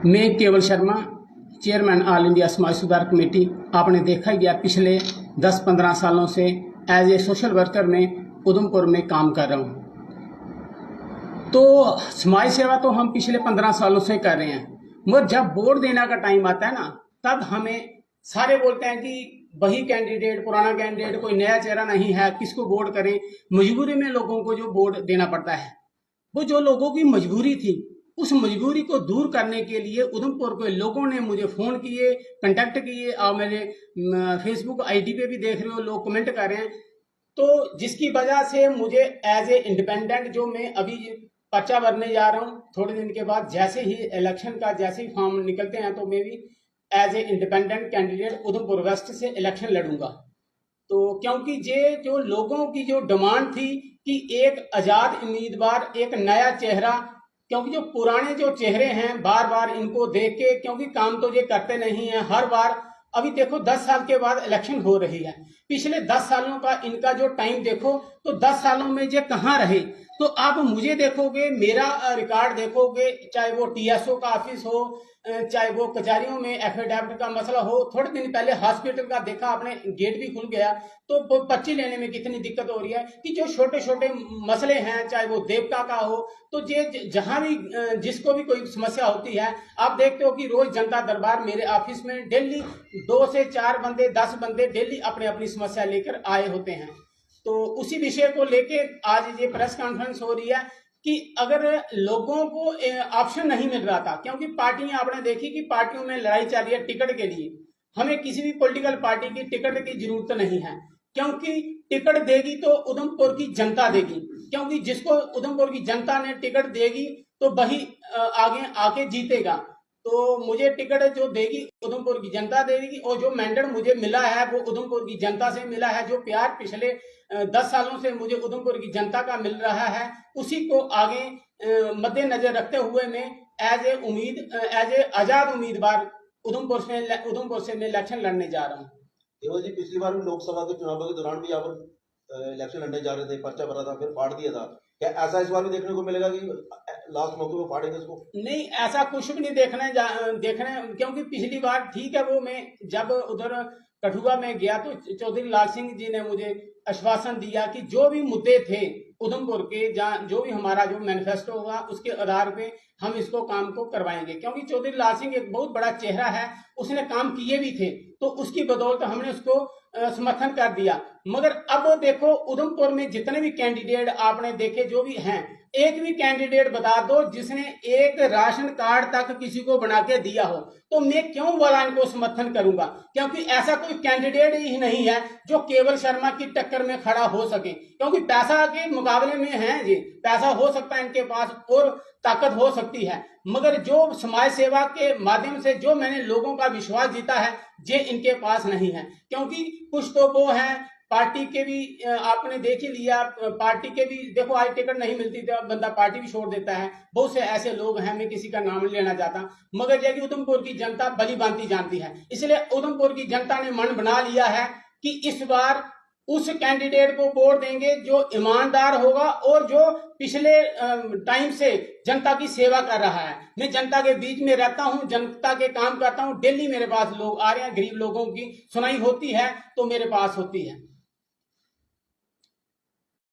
मैं केवल Sharma, chairman all India समाज सुधार कमेटी। आपने देखा ही गया, पिछले 10-15 सालों से एज ए सोशल वर्कर में उधमपुर में काम कर रहा हूँ। तो समाज सेवा तो हम पिछले 15 सालों से कर रहे हैं, मगर जब वोट देने का टाइम आता है ना, तब हमें सारे बोलते हैं कि वही कैंडिडेट, पुराना कैंडिडेट, कोई नया चेहरा नहीं है, किसको वोट करें। मजबूरी में लोगों को जो वोट देना पड़ता है, वो जो लोगों की मजबूरी थी, उस मजबूरी को दूर करने के लिए उधमपुर के लोगों ने मुझे फ़ोन किए, कांटेक्ट किए, और मेरे फेसबुक आईडी पे भी देख रहे हो लोग कमेंट कर रहे हैं। तो जिसकी वजह से मुझे एज ए इंडिपेंडेंट, जो मैं अभी पर्चा भरने जा रहा हूँ थोड़े दिन के बाद, जैसे ही इलेक्शन का जैसे ही फॉर्म निकलते हैं, तो मैं भी as a independent candidate Udhampur West से इलेक्शन लड़ूंगा। तो क्योंकि ये जो लोगों की जो डिमांड थी कि एक आज़ाद उम्मीदवार, एक नया चेहरा, क्योंकि जो पुराने जो चेहरे हैं बार बार इनको देख के, क्योंकि काम तो ये करते नहीं है हर बार। अभी देखो 10 साल के बाद इलेक्शन हो रही है, पिछले 10 सालों का इनका जो टाइम देखो, तो 10 सालों में ये कहाँ रहे। तो आप मुझे देखोगे, मेरा रिकॉर्ड देखोगे, चाहे वो टीएसओ का ऑफिस हो, चाहे वो कचहरियों में एफिडेविट का मसला हो। थोड़े दिन पहले हॉस्पिटल का देखा आपने, गेट भी खुल गया, तो पर्ची लेने में कितनी दिक्कत हो रही है कि जो छोटे छोटे मसले हैं, चाहे वो देवका का हो, तो ये जहां भी जिसको भी कोई समस्या होती है, आप देखते हो कि रोज जनता दरबार मेरे ऑफिस में डेली 2 से 4 बंदे, 10 बंदे डेली अपने अपनी समस्या लेकर आए होते हैं। तो उसी विषय को लेके आज ये प्रेस कॉन्फ्रेंस हो रही है कि अगर लोगों को ऑप्शन नहीं मिल रहा था, क्योंकि पार्टियां आपने देखी कि पार्टियों में लड़ाई चल रही है टिकट के लिए। हमें किसी भी पॉलिटिकल पार्टी की टिकट की जरूरत नहीं है, क्योंकि टिकट देगी तो उधमपुर की जनता देगी, क्योंकि जिसको उधमपुर की जनता ने टिकट देगी तो वही आगे आके जीतेगा। तो मुझे टिकट जो देगी उधमपुर की जनता देगी, और जो मैंडेट मुझे मिला है वो उधमपुर की जनता से मिला है। जो प्यार पिछले 10 सालों से मुझे उधमपुर की जनता का मिल रहा है, उसी को आगे मद्देनजर रखते हुए मैं एज ए आजाद उम्मीदवार उधमपुर से मैं इलेक्शन लड़ने जा रहा हूँ। केवल जी, पिछली बार भी लोकसभा के चुनावों के दौरान भी आप इलेक्शन लड़ने जा रहे थे, पर्चा भरा था, फिर फाड़ दिया था। क्या ऐसा इस बार भी देखने को मिलेगा कि लास्ट मौके पर फाड़ेंगे इसको? नहीं, ऐसा कुछ भी नहीं देखने, क्योंकि पिछली बार ठीक है, वो मैं जब उधर कठुआ में गया तो चौधरी लाल सिंह जी ने मुझे आश्वासन दिया कि जो भी मुद्दे थे उधमपुर के, जहाँ जो भी हमारा जो मैनिफेस्टो होगा उसके आधार पे हम इसको काम को करवाएंगे। क्योंकि चौधरी लाल सिंह एक बहुत बड़ा चेहरा है, उसने काम किए भी थे, तो उसकी बदौलत हमने उसको समर्थन कर दिया। मगर अब देखो उधमपुर में जितने भी कैंडिडेट आपने देखे, जो भी हैं, एक भी कैंडिडेट बता दो जिसने एक राशन कार्ड तक किसी को बना के दिया हो, तो मैं क्यों वाला इनको समर्थन करूंगा। क्योंकि ऐसा कोई कैंडिडेट ही नहीं है जो केवल शर्मा की टक्कर में खड़ा हो सके, क्योंकि पैसा के मुकाबले में है जी, पैसा हो सकता है इनके पास और ताकत हो सकती है, मगर जो समाज सेवा के माध्यम से जो मैंने लोगों का विश्वास जीता है, ये इनके पास नहीं है। क्योंकि कुछ तो वो हैं पार्टी के भी, आपने देख ही लिया, पार्टी के भी देखो, आज टिकट नहीं मिलती तो बंदा पार्टी भी छोड़ देता है। बहुत से ऐसे लोग हैं, मैं किसी का नाम नहीं लेना चाहता, मगर यह कि उधमपुर की जनता भली भांति जानती है। इसलिए उधमपुर की जनता ने मन बना लिया है कि इस बार उस कैंडिडेट को वोट देंगे जो ईमानदार होगा और जो पिछले टाइम से जनता की सेवा कर रहा है। मैं जनता के बीच में रहता हूं, जनता के काम करता हूं, डेली मेरे पास लोग आ रहे हैं, गरीब लोगों की सुनाई होती है तो मेरे पास होती है।